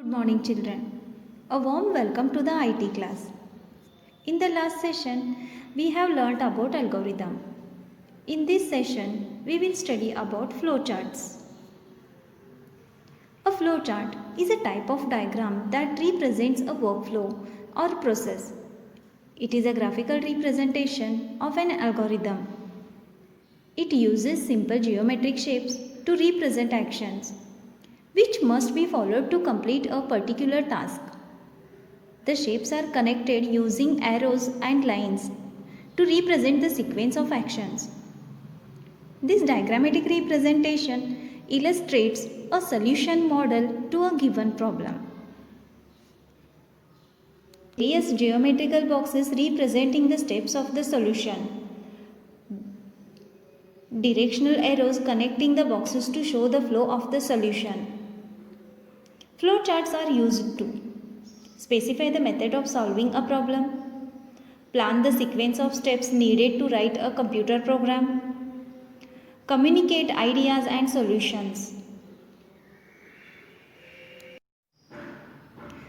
Good morning, children. A warm welcome to the IT class. In the last session, we have learnt about algorithm. In this session, we will study about flowcharts. A flowchart is a type of diagram that represents a workflow or process. It is a graphical representation of an algorithm. It uses simple geometric shapes to represent actions, which must be followed to complete a particular task. The shapes are connected using arrows and lines to represent the sequence of actions. This diagrammatic representation illustrates a solution model to a given problem. Various geometrical boxes representing the steps of the solution. Directional arrows connecting the boxes to show the flow of the solution. Flowcharts are used to specify the method of solving a problem, plan the sequence of steps needed to write a computer program, communicate ideas and solutions.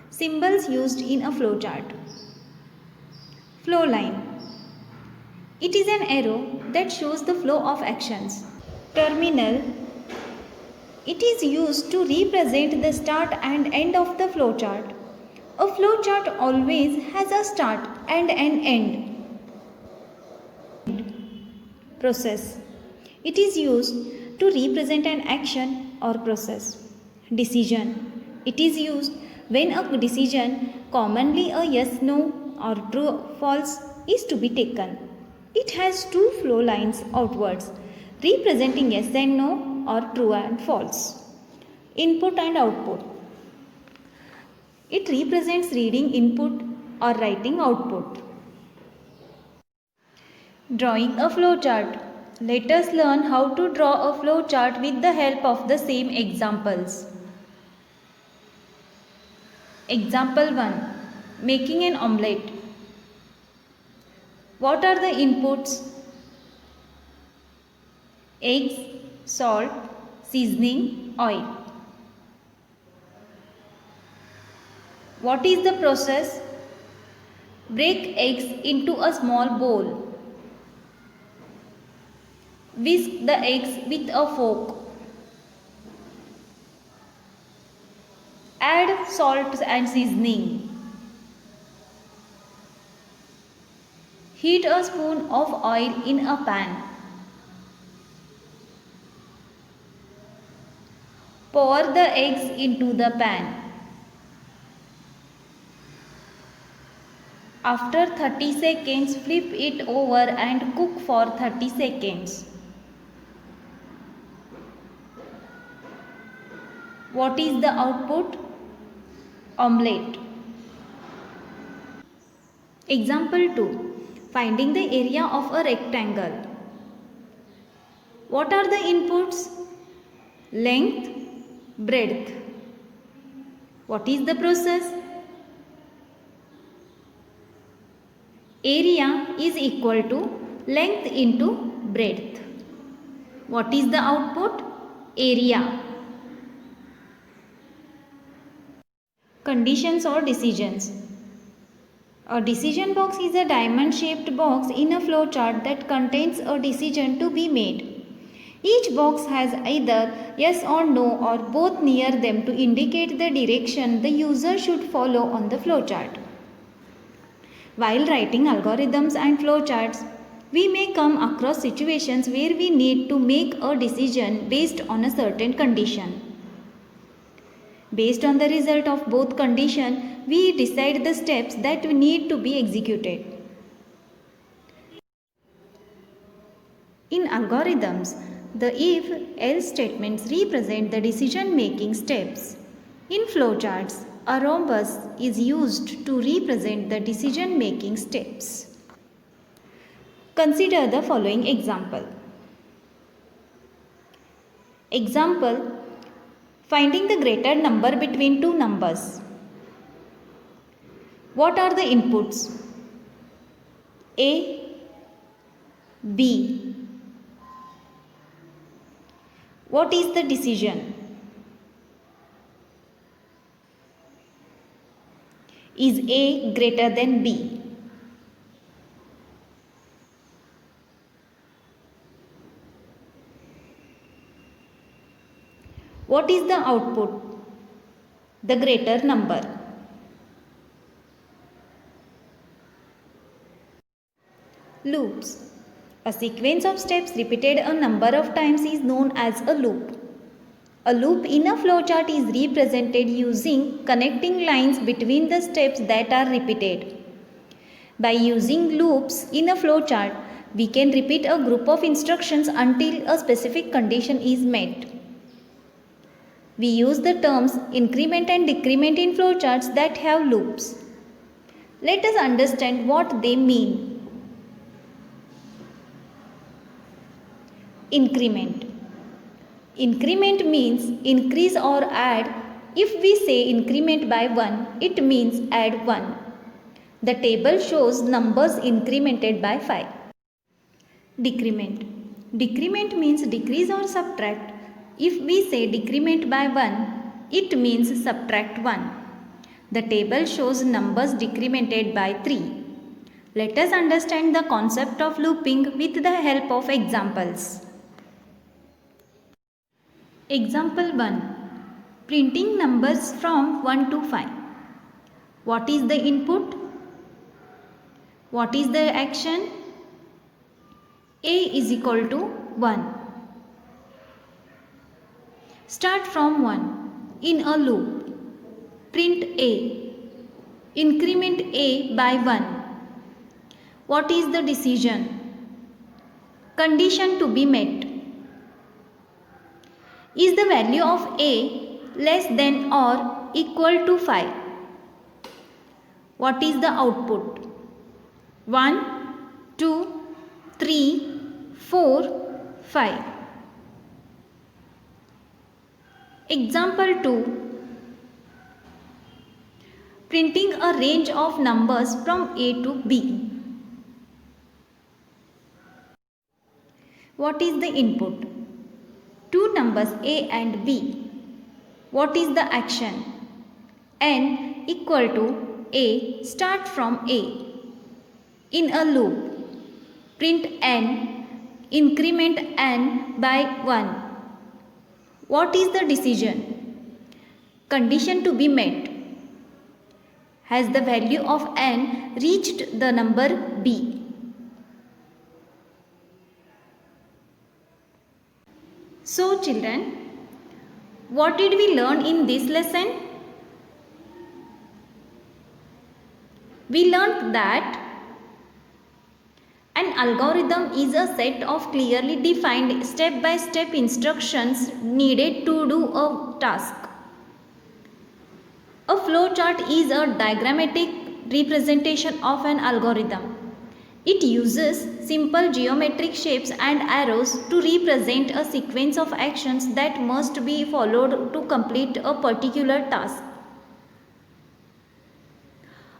Symbols used in a flowchart. Flow line. It is an arrow that shows the flow of actions. Terminal. It is used to represent the start and end of the flowchart. A flowchart always has a start and an end. Process. It is used to represent an action or process. Decision. It is used when a decision, commonly a yes, no or true, false, is to be taken. It has two flow lines outwards, representing yes and no or true and false. Input and output. It represents reading input or writing output. Drawing a flowchart. Let us learn how to draw a flowchart with the help of the same examples. Example 1. Making an omelette. What are the inputs? Eggs, salt, seasoning, oil. What is the process? Break eggs into a small bowl. Whisk the eggs with a fork. Add salt and seasoning. Heat a spoon of oil in a pan. Pour the eggs into the pan. After 30 seconds, flip it over and cook for 30 seconds. What is the output? Omelette. Example 2. Finding the area of a rectangle. What are the inputs? Length, breadth. What is the process? Area is equal to length into breadth. What is the output? Area. Conditions or decisions. A decision box is a diamond-shaped box in a flowchart that contains a decision to be made. Each box has either yes or no or both near them to indicate the direction the user should follow on the flowchart. While writing algorithms and flowcharts, we may come across situations where we need to make a decision based on a certain condition. Based on the result of both conditions, we decide the steps that need to be executed. In algorithms, the if-else statements represent the decision-making steps. In flowcharts, a rhombus is used to represent the decision-making steps. Consider the following example. Example: finding the greater number between two numbers. What are the inputs? A, B. What is the decision? Is A greater than B? What is the output? The greater number. Loops. A sequence of steps repeated a number of times is known as a loop. A loop in a flowchart is represented using connecting lines between the steps that are repeated. By using loops in a flowchart, we can repeat a group of instructions until a specific condition is met. We use the terms increment and decrement in flowcharts that have loops. Let us understand what they mean. Increment. Increment means increase or add. If we say increment by 1, it means add 1. The table shows numbers incremented by 5. Decrement. Decrement means decrease or subtract. If we say decrement by 1, it means subtract 1. The table shows numbers decremented by 3. Let us understand the concept of looping with the help of examples. Example 1. Printing numbers from 1 to 5. What is the input? What is the action? A is equal to 1. Start from 1. In a loop, print A. Increment A by 1. What is the decision? Condition to be met. Is the value of A less than or equal to 5? What is the output? 1, 2, 3, 4, 5. Example 2. Printing a range of numbers from A to B. What is the input? Two numbers A and B. What is the action? N equal to A, start from A. In a loop, print N, increment N by 1. What is the decision? Condition to be met. Has the value of N reached the number B? So children, what did we learn in this lesson? We learned that an algorithm is a set of clearly defined step-by-step instructions needed to do a task. A flowchart is a diagrammatic representation of an algorithm. It uses simple geometric shapes and arrows to represent a sequence of actions that must be followed to complete a particular task.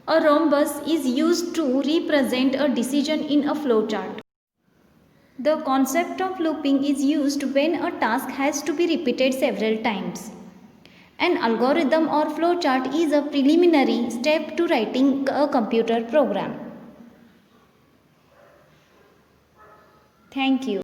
A rhombus is used to represent a decision in a flowchart. The concept of looping is used when a task has to be repeated several times. An algorithm or flowchart is a preliminary step to writing a computer program. Thank you.